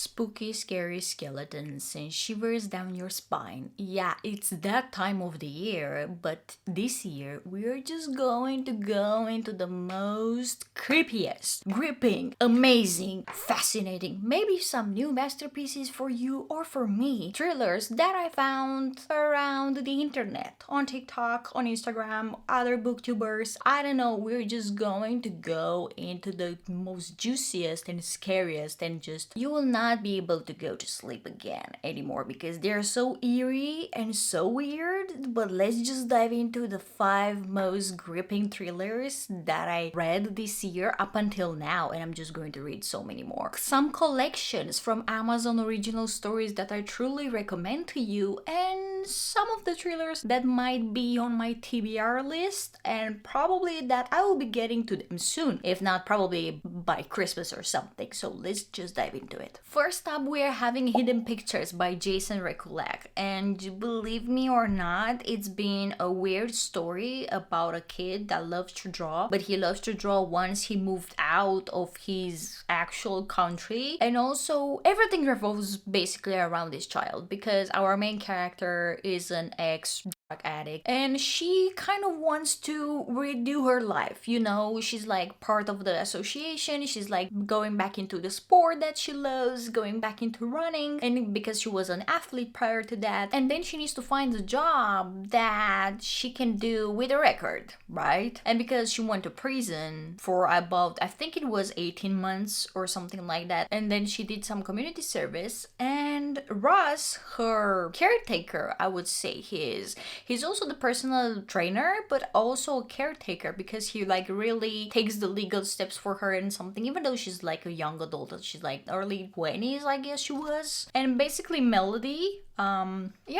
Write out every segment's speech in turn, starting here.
Spooky, scary skeletons and shivers down your spine. Yeah, it's that time of the year, but this year we are just going to go into the most creepiest, gripping, amazing, fascinating, maybe some new masterpieces for you or for me, thrillers that I found around the internet, on TikTok, on Instagram, other booktubers. I don't know, we're just going to go into the most juiciest and scariest, and just you will not be able to go to sleep again anymore because they're so eerie and so weird. But let's just dive into the 5 most gripping thrillers that I read this year up until now, and I'm just going to read so many more. Some collections from Amazon original stories that I truly recommend to you, and some of the thrillers that might be on my TBR list, and probably that I will be getting to them soon, if not probably by Christmas or something. So let's just dive into it. First up, we are having Hidden Pictures by Jason Rekulak, and believe me or not, it's been a weird story about a kid that loves to draw, but he loves to draw once he moved out of his actual country, and also everything revolves basically around this child because our main character is an ex drug addict and she kind of wants to redo her life. You know, she's like part of the association, she's like going back into the sport that she loves, going back into running, and because she was an athlete prior to that, and then she needs to find a job that she can do with a record, right? And because she went to prison for about, I think it was 18 months or something like that, and then she did some community service, and Russ, her caretaker, I would say he's also the personal trainer but also a caretaker because he like really takes the legal steps for her and something, even though she's like a young adult, she's like early 20s, I guess she was. And basically Melody,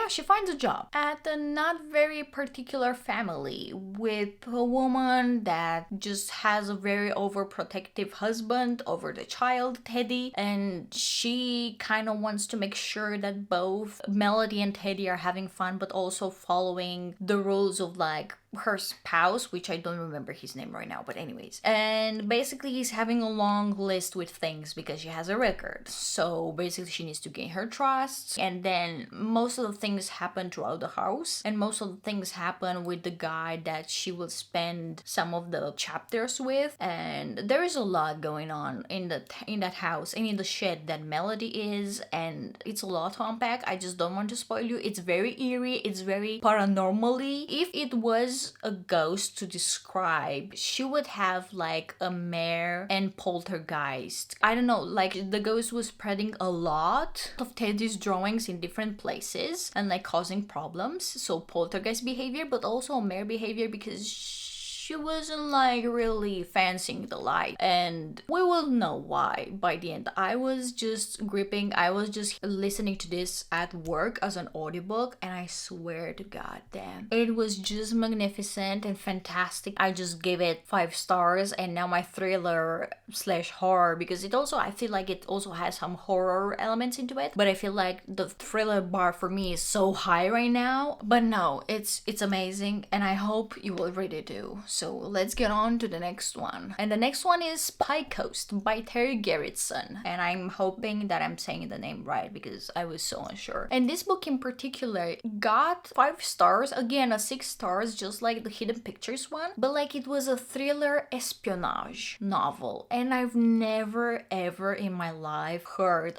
she finds a job at a not very particular family with a woman that just has a very overprotective husband over the child, Teddy, and she kind of wants to make sure that both Melody and Teddy are having fun but also following the rules of like her spouse, which I don't remember his name right now, but anyways. And basically he's having a long list with things because she has a record. So basically she needs to gain her trust, and then most of the things happen throughout the house, and most of the things happen with the guy that she will spend some of the chapters with. And there is a lot going on in that house and in the shed that Melody is, and it's a lot to unpack. I just don't want to spoil you. It's very eerie, it's very paranormally. If it was a ghost to describe, she would have like a mare and poltergeist. I don't know, like the ghost was spreading a lot of Teddy's drawings in different places and like causing problems. So poltergeist behavior, but also mare behavior because she wasn't like really fancying the light, and we will know why by the end. I was just gripping. I was just listening to this at work as an audiobook, and I swear to god damn, it was just magnificent and fantastic. I just gave it 5 stars, and now my thriller slash horror, because it also, I feel like it also has some horror elements into it, but I feel like the thriller bar for me is so high right now. But no, it's amazing, and I hope you will read it too. So let's get on to the next one. And the next one is Spy Coast by Terry Gerritsen. And I'm hoping that I'm saying the name right because I was so unsure. And this book in particular got 5 stars. Again, a 6 stars, just like the Hidden Pictures one. But like it was a thriller espionage novel. And I've never ever in my life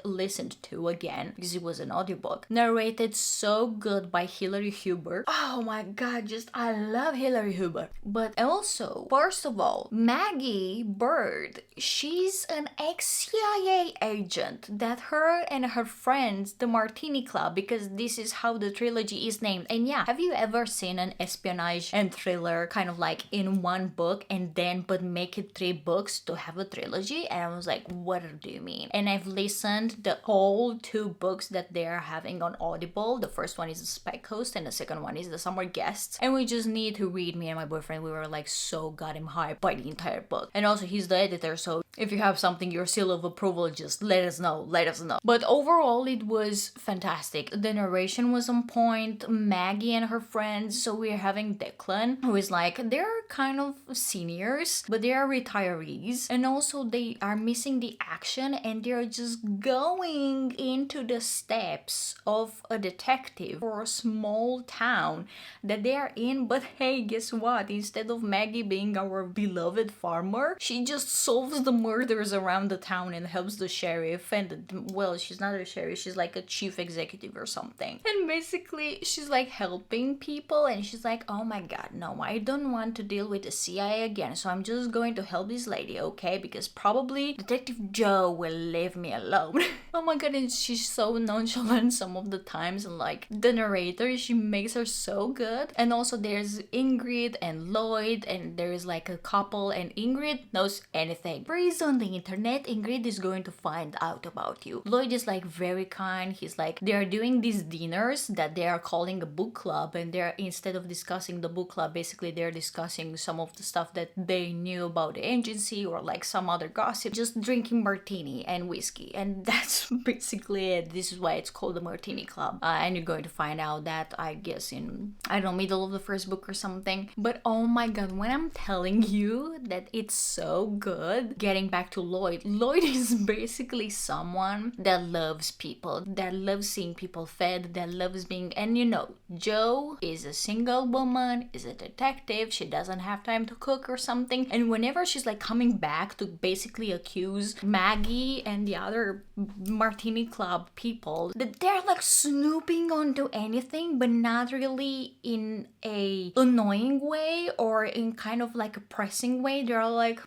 listened to again, because it was an audiobook. Narrated so good by Hilary Hubert. Oh my god, just I love Hilary Hubert. But also, first of all, Maggie Bird, she's an ex-CIA agent that her and her friends, the Martini Club, because this is how the trilogy is named. And yeah, have you ever seen an espionage and thriller kind of like in one book and then but make it 3 books to have a trilogy? And I was like, what do you mean? And I've listened the whole 2 books that they're having on Audible. The first one is The Spy Coast and the second one is The Summer Guests. And we just need to read, me and my boyfriend, we were like so goddamn hyped by the entire book. And also he's the editor, so if you have something, your seal of approval, just let us know. But overall, it was fantastic. The narration was on point. Maggie and her friends. So we're having Declan, who is like, they're kind of seniors, but they are retirees. And also they are missing the action and they're just going into the steps of a detective for a small town that they are in. But hey, guess what? Instead of Maggie being our beloved farmer, she just solves the murders around the town and helps the sheriff. And well, she's not a sheriff, she's like a chief executive or something. And basically she's like helping people and she's like, oh my god, no, I don't want to deal with the CIA again, so I'm just going to help this lady, okay? Because probably Detective Joe will leave me alone. Oh my god, and she's so nonchalant some of the times, and like the narrator, she makes her so good. And also there's Ingrid and Lloyd, and there's like a couple, and Ingrid knows anything. On the internet, Ingrid is going to find out about you. Lloyd is like very kind. He's like, they are doing these dinners that they are calling a book club, and they're, instead of discussing the book club, basically they're discussing some of the stuff that they knew about the agency or like some other gossip, just drinking martini and whiskey, and that's basically it. This is why it's called the Martini Club. And you're going to find out that, I guess, in, I don't know, middle of the first book or something. But oh my god, when I'm telling you that it's so good, getting back to Lloyd is basically someone that loves people, that loves seeing people fed, that loves being, and you know, Jo is a single woman, is a detective, she doesn't have time to cook or something, and whenever she's like coming back to basically accuse Maggie and the other Martini Club people, that they're like snooping onto anything, but not really in a annoying way or in kind of like a pressing way. They're like,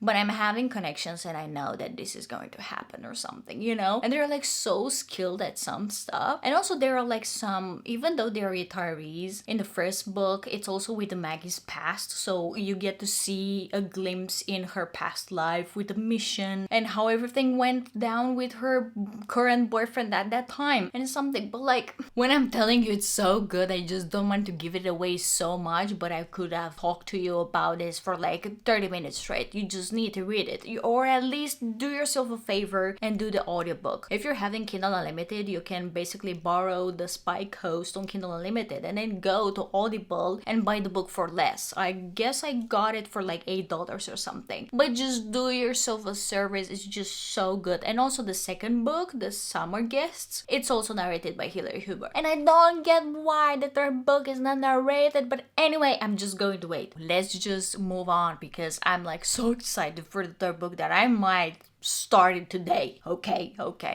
but I'm having connections and I know that this is going to happen or something, you know? And they're like so skilled at some stuff. And also there are like some, even though they're retirees, in the first book, it's also with the Maggie's past. So you get to see a glimpse in her past life with the mission and how everything went down with her current boyfriend at that time and something. But like, when I'm telling you it's so good, I just don't want to give it away so much, but I could have talked to you about this for like 30 minutes straight. You just need to read it, or at least do yourself a favor and do the audiobook. If you're having Kindle Unlimited, you can basically borrow the Spy Coast on Kindle Unlimited and then go to Audible and buy the book for less. I guess I got it for like $8 or something. But just do yourself a service, it's just so good. And also the second book, The Summer Guests, it's also narrated by Hilary Huber. And I don't get why the third book is not narrated, but anyway, I'm just going to wait. Let's just move on because I'm like so excited for the third book that I might started today. Okay.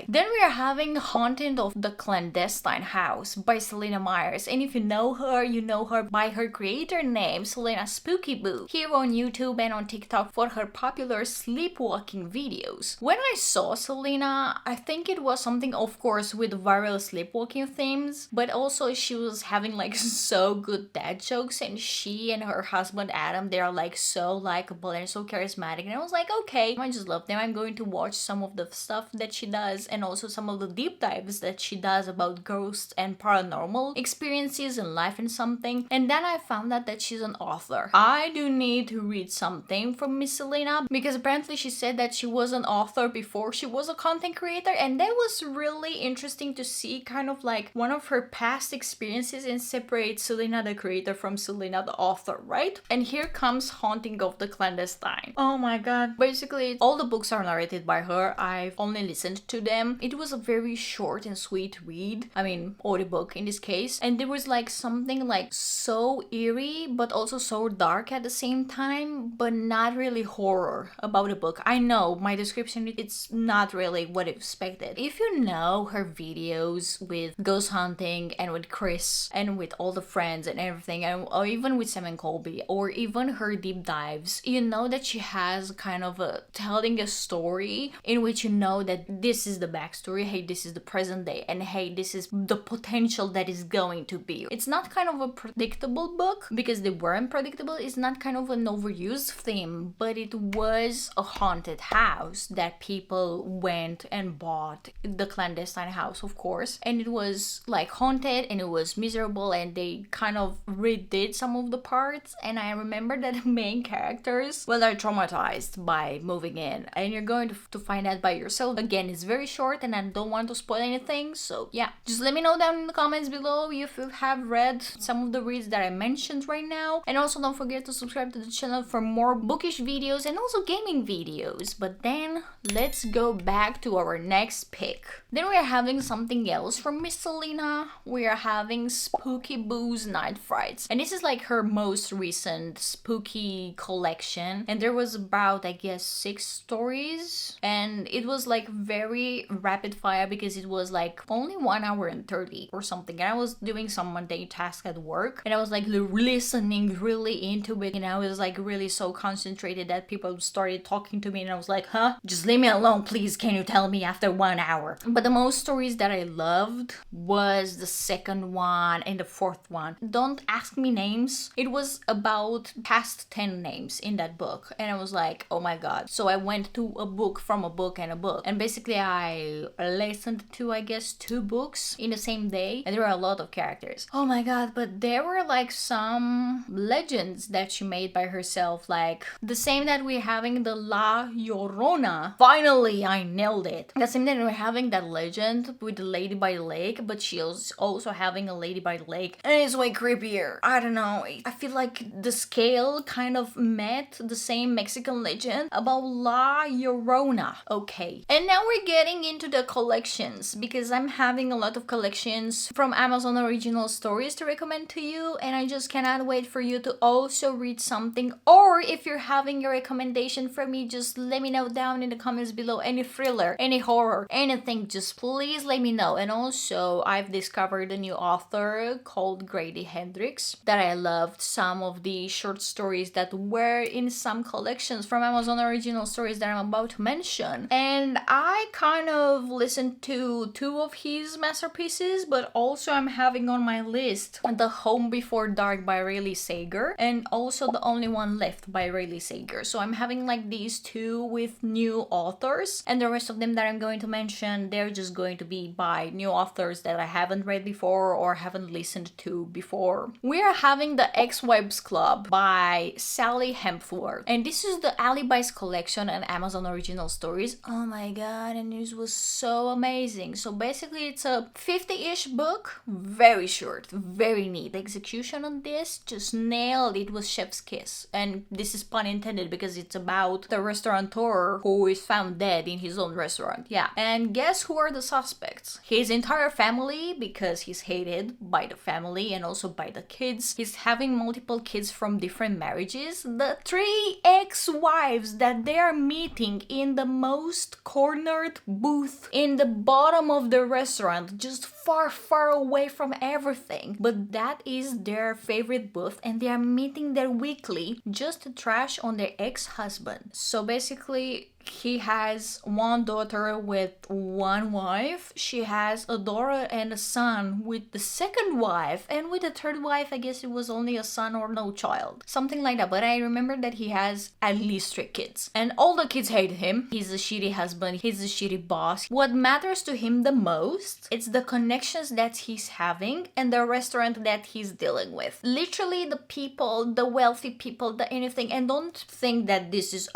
Then we are having Haunting of the Clandestine House by Selena Myers. And if you know her by her creator name, Selena Spooky Boo, here on YouTube and on TikTok for her popular sleepwalking videos. When I saw Selena, I think it was something, of course, with viral sleepwalking themes, but also she was having like so good dad jokes, and she and her husband Adam, they are like so likable and so charismatic, and I was like, okay, I just love them. I'm going to watch some of the stuff that she does and also some of the deep dives that she does about ghosts and paranormal experiences in life and something. And then I found out that she's an author. I do need to read something from Miss Selena because apparently she said that she was an author before she was a content creator, and that was really interesting to see, kind of like one of her past experiences and separate Selena the creator from Selena the author, right? And here comes Haunting of the Clandestine. Oh my god. Basically, all the books are narrated by her. I've only listened to them. It was a very short and sweet read. I mean, audiobook in this case. And there was like something like so eerie, but also so dark at the same time, but not really horror about the book. I know my description, it's not really what I expected. If you know her videos with ghost hunting and with Chris and with all the friends and everything, or even with Sam and Colby, or even her deep dives, you know that she has kind of a telling a story story in which you know that this is the backstory, hey, this is the present day, and hey, this is the potential that is going to be. It's not kind of a predictable book because they weren't predictable. It's not kind of an overused theme, but it was a haunted house that people went and bought, the clandestine house, of course, and it was like haunted and it was miserable, and they kind of redid some of the parts. And I remember that the main characters, well, they're traumatized by moving in, and you're going to find out by yourself. Again, it's very short and I don't want to spoil anything, so yeah, just let me know down in the comments below if you have read some of the reads that I mentioned right now. And also don't forget to subscribe to the channel for more bookish videos and also gaming videos. But then let's go back to our next pick. Then we are having something else from Miss Selena. We are having Spooky Boo's Night Frights, and this is like her most recent spooky collection, and there was about, I guess, 6 stories, and it was like very rapid fire because it was like only 1 hour and 30 or something, and I was doing some mundane task at work and I was like listening really into it, and I was like really so concentrated that people started talking to me and I was like, huh, just leave me alone please, can you tell me after 1 hour? But the most stories that I loved was the second one and the fourth one. Don't ask me names. It was about past 10 names in that book, and I was like, oh my god. So I went to a book from a book and a book, and basically I listened to, I guess, 2 books in the same day, and there were a lot of characters. Oh my god, but there were like some legends that she made by herself, like the same that we're having the La Llorona. Finally, I nailed it. The same that we're having that legend with the lady by the lake, but she was also having a lady by the lake, and it's way creepier. I don't know, I feel like the scale kind of met the same Mexican legend about La Llorona. Okay, and now we're getting into the collections because I'm having a lot of collections from Amazon Original Stories to recommend to you, and I just cannot wait for you to also read something. Or if you're having a recommendation for me, just let me know down in the comments below. Any thriller, any horror, anything, just please let me know. And also I've discovered a new author called Grady Hendrix that I loved some of the short stories that were in some collections from Amazon Original Stories that I'm about to mention, and I kind of listened to 2 of his masterpieces, but also I'm having on my list The Home Before Dark by Riley Sager and also The Only One Left by Riley Sager. So I'm having like these 2 with new authors, and the rest of them that I'm going to mention, they're just going to be by new authors that I haven't read before or haven't listened to before. We are having The Ex-Wives Club by Sally Hempworth, and this is the Alibis collection and Amazon Original Stories. Oh my god, and this was so amazing. So basically it's a 50-ish book, very short, very neat. The execution on this just nailed it. Was chef's kiss, and this is pun intended because it's about the restaurateur who is found dead in his own restaurant. Yeah, and guess who are the suspects? His entire family, because he's hated by the family and also by the kids. He's having multiple kids from different marriages. The 3 ex-wives that they are meeting in the most cornered booth in the bottom of the restaurant, just far away from everything, but that is their favorite booth, and they are meeting there weekly just to trash on their ex-husband. So basically he has 1 daughter with 1 wife. She has a daughter and a son with the second wife, and with the third wife I guess it was only a son or no child, something like that. But I remember that he has at least 3 kids, and all the kids hate him. He's a shitty husband, he's a shitty boss. What matters to him the most, it's the connections that he's having and the restaurant that he's dealing with. Literally the people, the wealthy people, the anything. And don't think that this is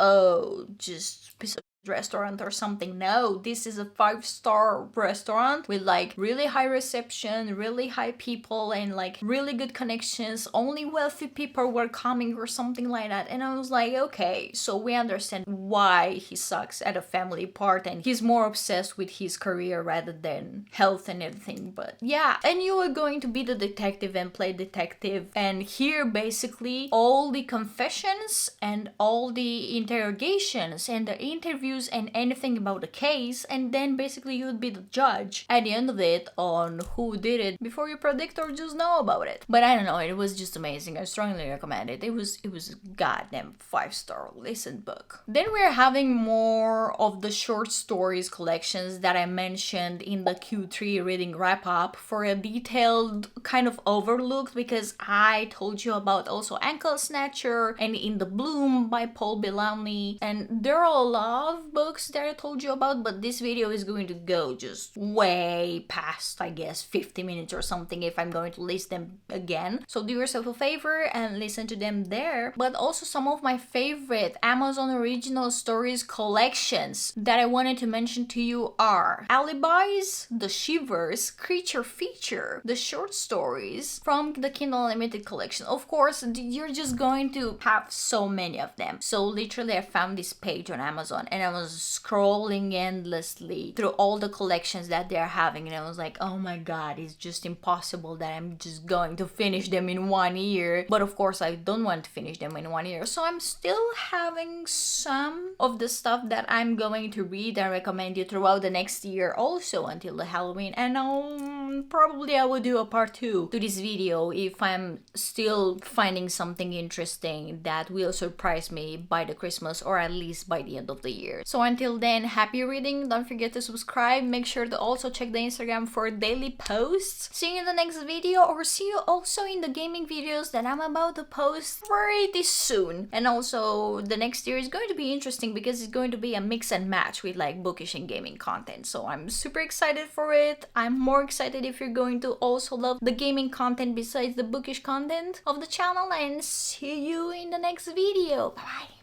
just piece of restaurant or something. No, this is a 5-star restaurant with like really high reception, really high people, and like really good connections. Only wealthy people were coming or something like that. And I was like, okay, so we understand why he sucks at a family part and he's more obsessed with his career rather than health and everything. But yeah, and you are going to be the detective and play detective, and here basically all the confessions and all the interrogations and the interviews scenarios and anything about the case, and then basically you would be the judge at the end of it on who did it before you predict or just know about it. But I don't know, it was just amazing. I strongly recommend it. It was a goddamn 5-star listen book. Then we're having more of the short stories collections that I mentioned in the Q3 reading wrap up for a detailed kind of overlook, because I told you about also Ankle Snatcher and In the Bloom by Paul Bellamy, and there are a lot of books that I told you about, but this video is going to go just way past, I guess, 50 minutes or something if I'm going to list them again. So do yourself a favor and listen to them there. But also some of my favorite Amazon original stories collections that I wanted to mention to you are Alibis, The Shivers, Creature Feature, the short stories from the Kindle Unlimited collection. Of course, you're just going to have so many of them. So literally I found this page on Amazon and I was scrolling endlessly through all the collections that they're having, and I was like, oh my god, it's just impossible that I'm just going to finish them in 1 year. But of course I don't want to finish them in 1 year, so I'm still having some of the stuff that I'm going to read and recommend you throughout the next year also until the Halloween. And probably I will do a part 2 to this video if I'm still finding something interesting that will surprise me by the Christmas or at least by the end of the year. So until then, happy reading. Don't forget to subscribe. Make sure to also check the Instagram for daily posts. See you in the next video, or see you also in the gaming videos that I'm about to post pretty soon. And also the next year is going to be interesting because it's going to be a mix and match with like bookish and gaming content. So I'm super excited for it. I'm more excited if you're going to also love the gaming content besides the bookish content of the channel, and see you in the next video. Bye bye.